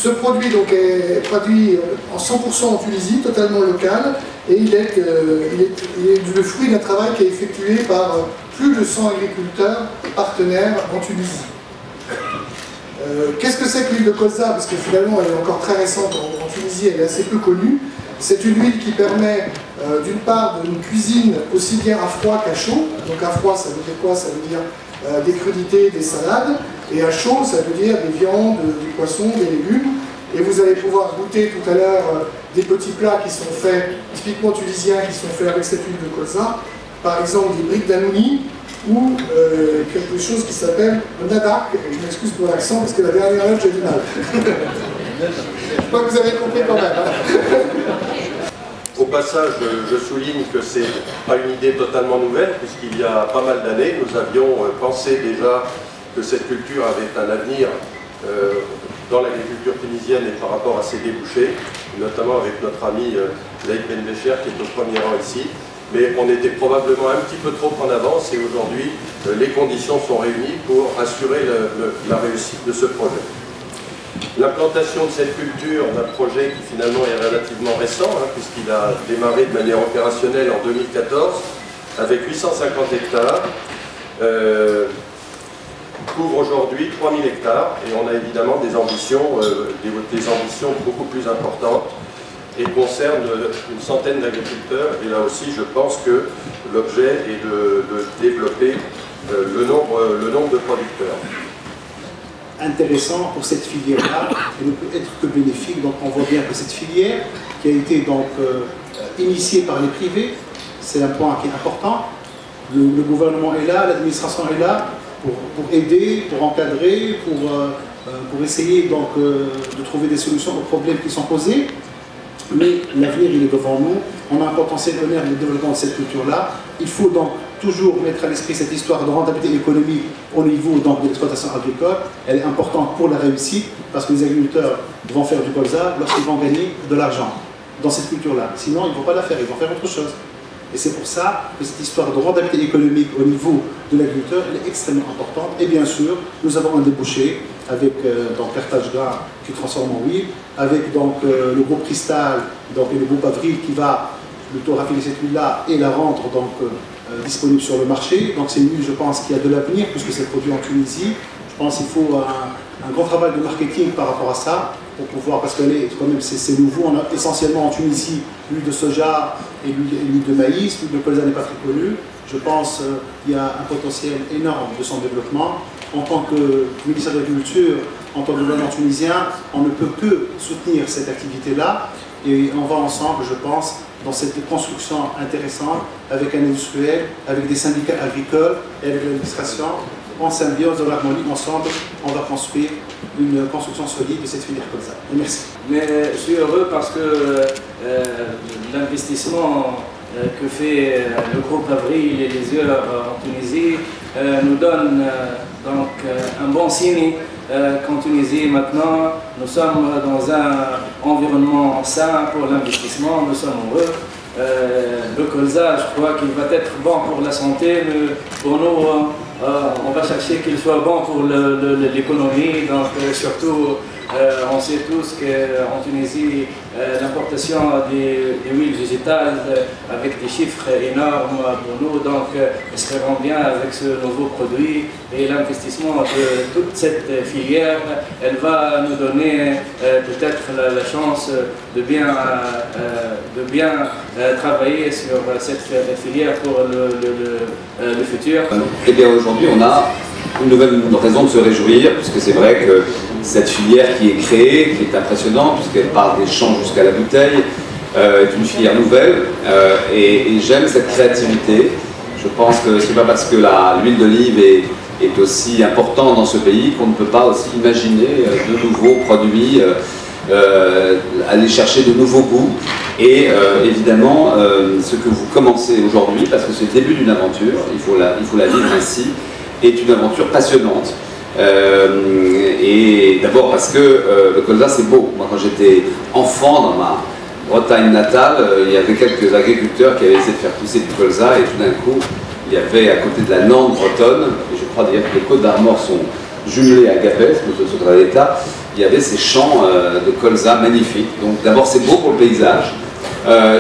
Ce produit donc, est produit en 100% en Tunisie, totalement local, et il est le fruit d'un travail qui est effectué par plus de 100 agriculteurs partenaires en Tunisie. Qu'est-ce que c'est que l'huile de colza? Parce que finalement elle est encore très récente en Tunisie, elle est assez peu connue. C'est une huile qui permet d'une part d'une cuisine aussi bien à froid qu'à chaud. Donc à froid ça veut dire quoi? Ça veut dire des crudités, des salades, et à chaud ça veut dire des viandes, des poissons, des légumes. Et vous allez pouvoir goûter tout à l'heure des petits plats qui sont faits, typiquement tunisiens, qui sont faits avec cette huile de colza. Par exemple des briques d'anouni, ou quelque chose qui s'appelle un dadak. Je m'excuse pour l'accent parce que la dernière note j'ai du mal. Je crois que vous avez compris quand même. Hein. Au passage, je souligne que ce n'est pas une idée totalement nouvelle, puisqu'il y a pas mal d'années, nous avions pensé déjà que cette culture avait un avenir dans l'agriculture tunisienne et par rapport à ses débouchés, notamment avec notre ami Laïd Ben Becher qui est au premier rang ici. Mais on était probablement un petit peu trop en avance et aujourd'hui, les conditions sont réunies pour assurer la réussite de ce projet. L'implantation de cette culture d'un projet qui finalement est relativement récent, hein, puisqu'il a démarré de manière opérationnelle en 2014, avec 850 hectares, couvre aujourd'hui 3000 hectares, et on a évidemment des ambitions beaucoup plus importantes, et concerne une centaine d'agriculteurs. Et là aussi, je pense que l'objet est de développer le nombre de producteurs. Intéressant pour cette filière-là, et ne peut être que bénéfique. Donc on voit bien que cette filière, qui a été donc initiée par les privés, c'est un point qui est important. Le gouvernement est là, l'administration est là pour aider, pour encadrer, pour essayer donc de trouver des solutions aux problèmes qui sont posés. Mais l'avenir, il est devant nous. On a un potentiel énorme de développement de cette culture-là. Il faut donc toujours mettre à l'esprit cette histoire de rentabilité économique au niveau donc, de l'exploitation agricole. Elle est importante pour la réussite parce que les agriculteurs vont faire du colza lorsqu'ils vont gagner de l'argent dans cette culture-là. Sinon, ils ne vont pas la faire, ils vont faire autre chose. Et c'est pour ça que cette histoire de rentabilité économique au niveau de l'agriculteur est extrêmement importante. Et bien sûr, nous avons un débouché avec donc Carthage Gras qui transforme en huile, avec donc le groupe Cristal, donc le groupe Avril qui va plutôt raffiner cette huile-là et la rendre donc disponible sur le marché. Donc c'est une huile, je pense, qui a de l'avenir puisque c'est produit en Tunisie. Je pense qu'il faut un grand travail de marketing par rapport à ça pour pouvoir, parce que quand même c'est nouveau. On a essentiellement en Tunisie l'huile de soja et l'huile de maïs. L'huile de colza n'est pas très connue. Je pense qu'il y a un potentiel énorme de son développement. En tant que ministère de l'Agriculture, en tant que gouvernement tunisien, on ne peut que soutenir cette activité-là. Et on va ensemble, je pense, dans cette construction intéressante avec un industriel, avec des syndicats agricoles et avec l'administration. En symbiose, dans l'harmonie, ensemble, on va construire une construction solide de cette filière colza. Et merci. Mais je suis heureux parce que l'investissement que fait le groupe Avril et les Heures en Tunisie nous donne donc un bon signe qu'en Tunisie maintenant nous sommes dans un environnement sain pour l'investissement, nous sommes heureux. Le colza, je crois qu'il va être bon pour la santé, mais pour nous on va chercher qu'il soit bon pour l'économie, donc surtout on sait tous qu'en Tunisie, l'importation des huiles végétales avec des chiffres énormes pour nous, donc espérons bien avec ce nouveau produit et l'investissement de toute cette filière, elle va nous donner peut-être la chance de bien travailler sur cette filière pour le futur. Eh bien aujourd'hui on a une nouvelle raison de se réjouir, puisque c'est vrai que cette filière qui est créée, qui est impressionnante, puisqu'elle part des champs jusqu'à la bouteille, est une filière nouvelle, et j'aime cette créativité. Je pense que c'est pas parce que l'huile d'olive est aussi importante dans ce pays qu'on ne peut pas aussi imaginer de nouveaux produits, aller chercher de nouveaux goûts, et évidemment ce que vous commencez aujourd'hui, parce que c'est le début d'une aventure, il faut la vivre ainsi, est une aventure passionnante. Et d'abord parce que le colza c'est beau. Moi quand j'étais enfant dans ma Bretagne natale, il y avait quelques agriculteurs qui avaient essayé de faire pousser du colza et tout d'un coup il y avait à côté de la Nantes bretonne, et je crois d'ailleurs que les Côtes d'Armor sont jumelées à Gabès, le secrétaire d'État, il y avait ces champs de colza magnifiques. Donc d'abord c'est beau pour le paysage,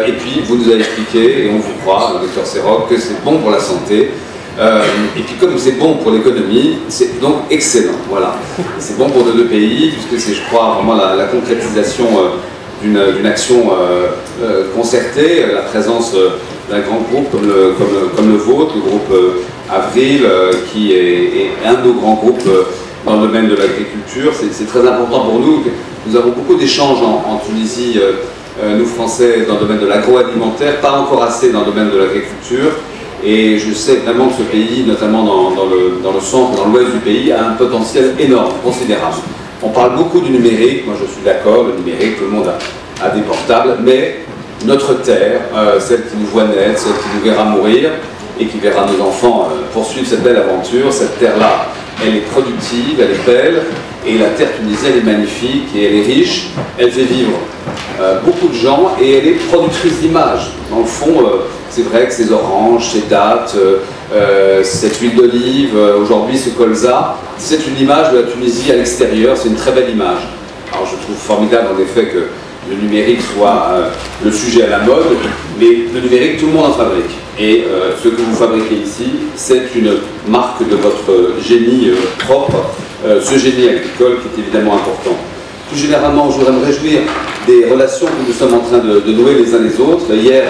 et puis vous nous avez expliqué, et on vous croit, le docteur Serroc, que c'est bon pour la santé, et puis comme c'est bon pour l'économie, c'est donc excellent. Voilà. C'est bon pour nos deux pays, puisque c'est, je crois, vraiment la concrétisation d'une action concertée, la présence d'un grand groupe comme le vôtre, le groupe Avril, qui est un de nos grands groupes dans le domaine de l'agriculture. C'est très important pour nous. Nous avons beaucoup d'échanges en Tunisie, nous Français, dans le domaine de l'agroalimentaire, pas encore assez dans le domaine de l'agriculture. Et je sais vraiment que ce pays, notamment dans le centre, dans l'ouest du pays, a un potentiel énorme, considérable. On parle beaucoup du numérique, moi je suis d'accord, le numérique, tout le monde a des portables, mais notre terre, celle qui nous voit naître, celle qui nous verra mourir, et qui verra nos enfants poursuivre cette belle aventure, cette terre-là, elle est productive, elle est belle, et la terre tunisienne est magnifique, et elle est riche, elle fait vivre beaucoup de gens, et elle est productrice d'images. Dans le fond, c'est vrai que ces oranges, ces dattes, cette huile d'olive, aujourd'hui ce colza, c'est une image de la Tunisie à l'extérieur, c'est une très belle image. Alors je trouve formidable en effet que le numérique soit le sujet à la mode, mais le numérique, tout le monde en fabrique. Et ce que vous fabriquez ici, c'est une marque de votre génie propre, ce génie agricole qui est évidemment important. Plus généralement, je voudrais me réjouir des relations que nous sommes en train de nouer les uns les autres. Hier,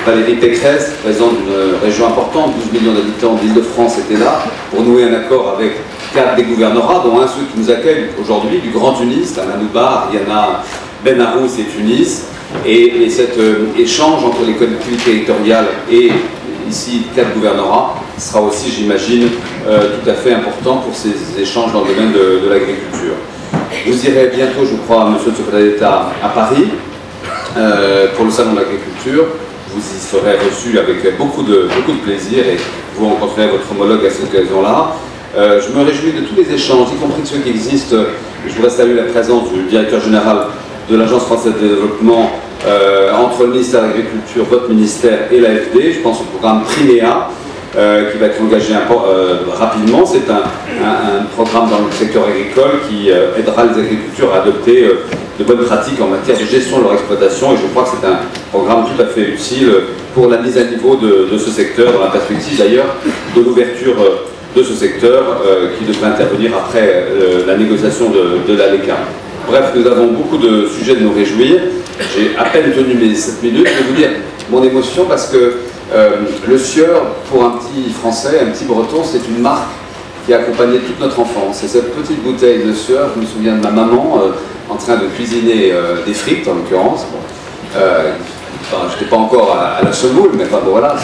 Valérie Pécresse, présidente d'une région importante, 12 millions d'habitants d'Île-de-France, était là pour nouer un accord avec 4 des gouvernorats, dont un ceux qui nous accueillent aujourd'hui, du Grand Tunis, Amanouba, Ariana, Ben Arous et Tunis. Et cet échange entre les collectivités territoriales et ici 4 gouvernorats sera aussi, j'imagine, tout à fait important pour ces échanges dans le domaine de l'agriculture. Vous irez bientôt, je crois, monsieur le secrétaire d'État, à Paris pour le salon de l'agriculture. Vous y serez reçu avec beaucoup de plaisir et vous rencontrerez votre homologue à cette occasion-là. Je me réjouis de tous les échanges, y compris de ceux qui existent. Je voudrais saluer la présence du directeur général de l'Agence française de développement entre le ministère de l'Agriculture, votre ministère et l'AFD. Je pense au programme Priméa qui va être engagé rapidement. C'est un programme dans le secteur agricole qui aidera les agriculteurs à adopter de bonnes pratiques en matière de gestion de leur exploitation, et je crois que c'est un programme tout à fait utile pour la mise à niveau de ce secteur, dans la perspective d'ailleurs de l'ouverture de ce secteur qui devrait intervenir après la négociation de l'ALECA. Bref, nous avons beaucoup de sujets de nous réjouir. J'ai à peine tenu mes 7 minutes. Je vais vous dire mon émotion parce que le Sieur, pour un petit Français, un petit Breton, c'est une marque qui a accompagné toute notre enfance. Et cette petite bouteille de Sieur, je me souviens de ma maman en train de cuisiner des frites, en l'occurrence. Enfin, je n'étais pas encore à la semoule, mais enfin bon, voilà.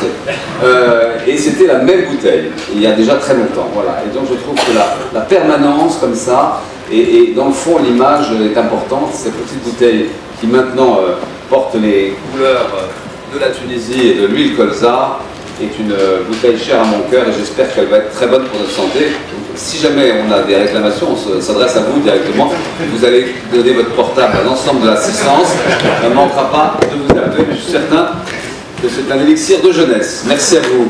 Et c'était la même bouteille, il y a déjà très longtemps. Voilà. Et donc je trouve que la permanence comme ça, et dans le fond l'image est importante. Cette petite bouteille qui maintenant porte les couleurs de la Tunisie et de l'huile colza est une bouteille chère à mon cœur, et j'espère qu'elle va être très bonne pour notre santé. Donc, si jamais on a des réclamations, on s'adresse à vous directement. Vous allez donner votre portable à l'ensemble de l'assistance. On ne manquera pas de vous appeler, mais je suis certain que c'est un élixir de jeunesse. Merci à vous.